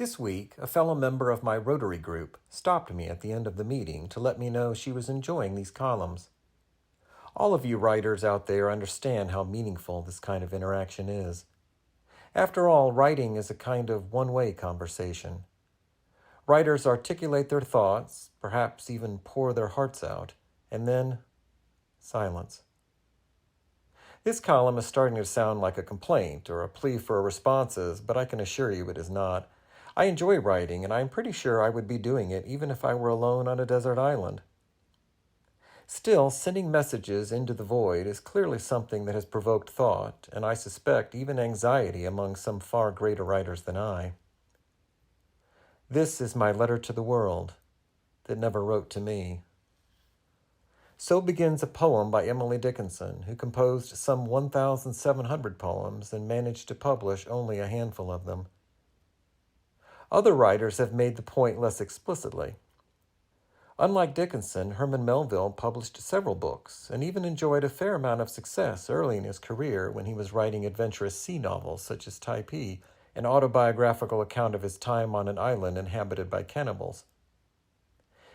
This week, a fellow member of my Rotary group stopped me at the end of the meeting to let me know she was enjoying these columns. All of you writers out there understand how meaningful this kind of interaction is. After all, writing is a kind of one-way conversation. Writers articulate their thoughts, perhaps even pour their hearts out, and then silence. This column is starting to sound like a complaint or a plea for responses, but I can assure you it is not. I enjoy writing, and I'm pretty sure I would be doing it even if I were alone on a desert island. Still, sending messages into the void is clearly something that has provoked thought, and I suspect even anxiety among some far greater writers than I. This is my letter to the world that never wrote to me. So begins a poem by Emily Dickinson, who composed some 1,700 poems and managed to publish only a handful of them. Other writers have made the point less explicitly. Unlike Dickinson, Herman Melville published several books and even enjoyed a fair amount of success early in his career when he was writing adventurous sea novels such as Typee, an autobiographical account of his time on an island inhabited by cannibals.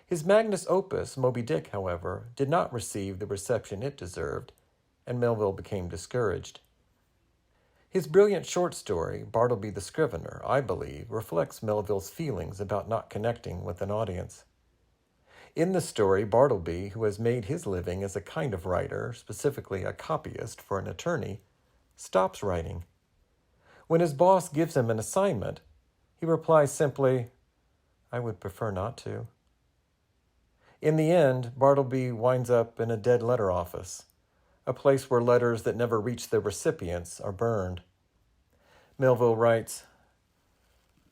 His magnus opus, Moby Dick, however, did not receive the reception it deserved, and Melville became discouraged. His brilliant short story, Bartleby the Scrivener, I believe, reflects Melville's feelings about not connecting with an audience. In the story, Bartleby, who has made his living as a kind of writer, specifically a copyist for an attorney, stops writing. When his boss gives him an assignment, he replies simply, "I would prefer not to." In the end, Bartleby winds up in a dead letter office, a place where letters that never reach their recipients are burned. Melville writes,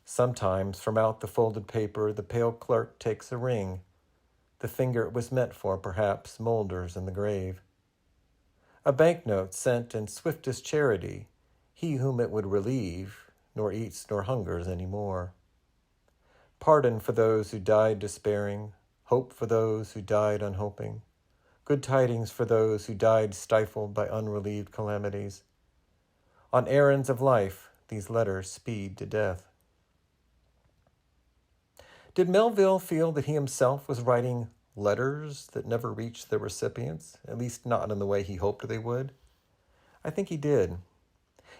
"Sometimes from out the folded paper the pale clerk takes a ring. The finger it was meant for, perhaps, moulders in the grave. A banknote sent in swiftest charity, he whom it would relieve, nor eats nor hungers any more. Pardon for those who died despairing, hope for those who died unhoping, good tidings for those who died stifled by unrelieved calamities. On errands of life, these letters speed to death." Did Melville feel that he himself was writing letters that never reached their recipients, at least not in the way he hoped they would? I think he did.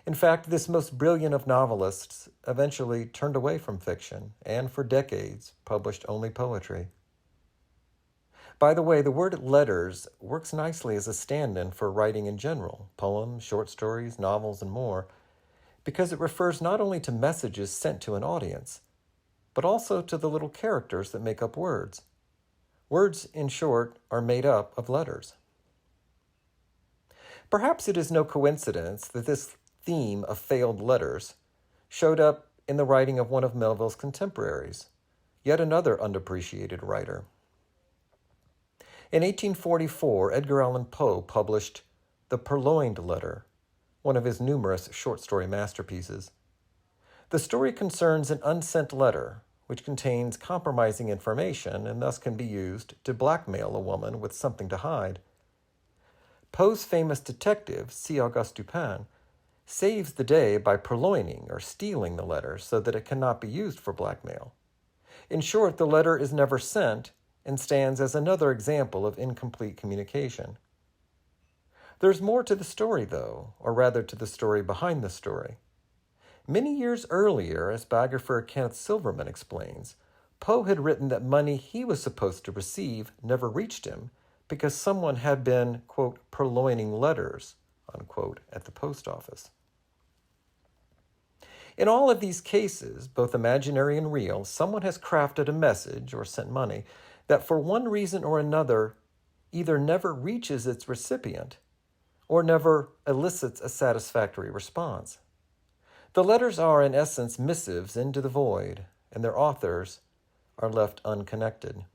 In fact, this most brilliant of novelists eventually turned away from fiction and, for decades, published only poetry. By the way, the word letters works nicely as a stand-in for writing in general, poems, short stories, novels, and more, because it refers not only to messages sent to an audience, but also to the little characters that make up words. Words, in short, are made up of letters. Perhaps it is no coincidence that this theme of failed letters showed up in the writing of one of Melville's contemporaries, yet another unappreciated writer. In 1844, Edgar Allan Poe published The Purloined Letter, one of his numerous short story masterpieces. The story concerns an unsent letter, which contains compromising information and thus can be used to blackmail a woman with something to hide. Poe's famous detective, C. Auguste Dupin, saves the day by purloining or stealing the letter so that it cannot be used for blackmail. In short, the letter is never sent and stands as another example of incomplete communication. There's more to the story, though, or rather to the story behind the story. Many years earlier, as biographer Kenneth Silverman explains, Poe had written that money he was supposed to receive never reached him because someone had been, quote, purloining letters, unquote, at the post office. In all of these cases, both imaginary and real, someone has crafted a message or sent money that for one reason or another either never reaches its recipient or never elicits a satisfactory response. The letters are, in essence, missives into the void, and their authors are left unconnected.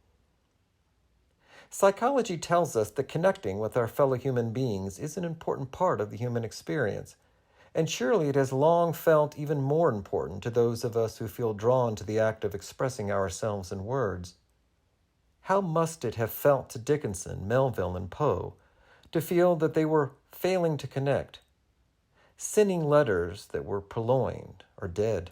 Psychology tells us that connecting with our fellow human beings is an important part of the human experience, and surely it has long felt even more important to those of us who feel drawn to the act of expressing ourselves in words. How must it have felt to Dickinson, Melville, and Poe to feel that they were failing to connect, sending letters that were purloined or dead?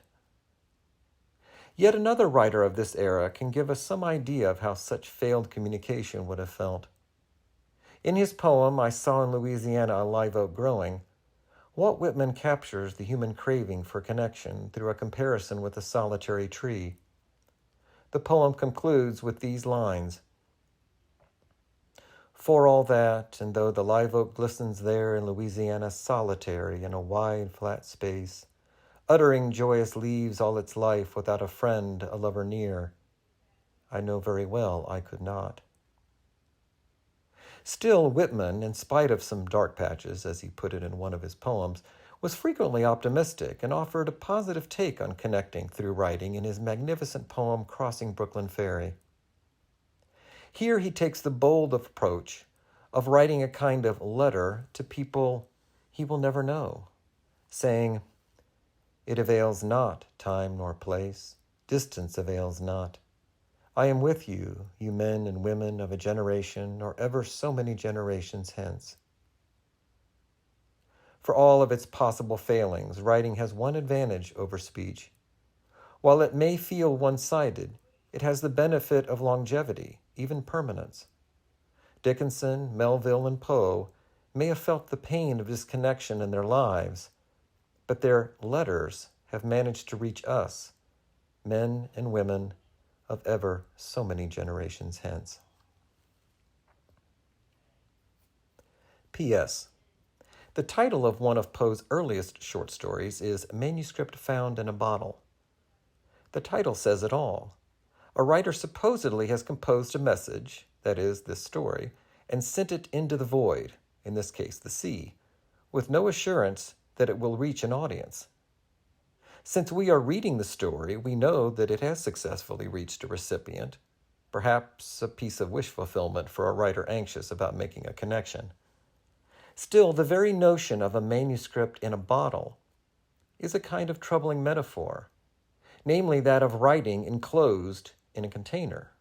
Yet another writer of this era can give us some idea of how such failed communication would have felt. In his poem, I Saw in Louisiana a Live Oak Growing, Walt Whitman captures the human craving for connection through a comparison with a solitary tree. The poem concludes with these lines: "For all that, and though the live oak glistens there in Louisiana solitary in a wide flat space, uttering joyous leaves all its life without a friend, a lover near, I know very well I could not." Still, Whitman, in spite of some dark patches, as he put it in one of his poems, was frequently optimistic and offered a positive take on connecting through writing in his magnificent poem Crossing Brooklyn Ferry. Here he takes the bold approach of writing a kind of letter to people he will never know, saying, "It avails not time nor place, distance avails not. I am with you, you men and women of a generation or ever so many generations hence." For all of its possible failings, writing has one advantage over speech. While it may feel one-sided, it has the benefit of longevity, even permanence. Dickinson, Melville, and Poe may have felt the pain of disconnection in their lives, but their letters have managed to reach us, men and women of ever so many generations hence. P.S. The title of one of Poe's earliest short stories is Manuscript Found in a Bottle. The title says it all. A writer supposedly has composed a message, that is, this story, and sent it into the void, in this case the sea, with no assurance that it will reach an audience. Since we are reading the story, we know that it has successfully reached a recipient, perhaps a piece of wish fulfillment for a writer anxious about making a connection. Still, the very notion of a manuscript in a bottle is a kind of troubling metaphor, namely that of writing enclosed in a container.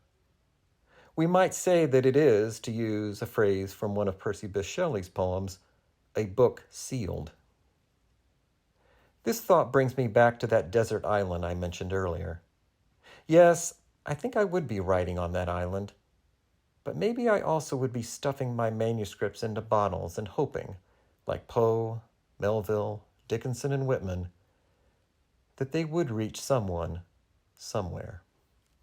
We might say that it is, to use a phrase from one of Percy Bysshe Shelley's poems, a book sealed. This thought brings me back to that desert island I mentioned earlier. Yes, I think I would be writing on that island, but maybe I also would be stuffing my manuscripts into bottles and hoping, like Poe, Melville, Dickinson, and Whitman, that they would reach someone, somewhere.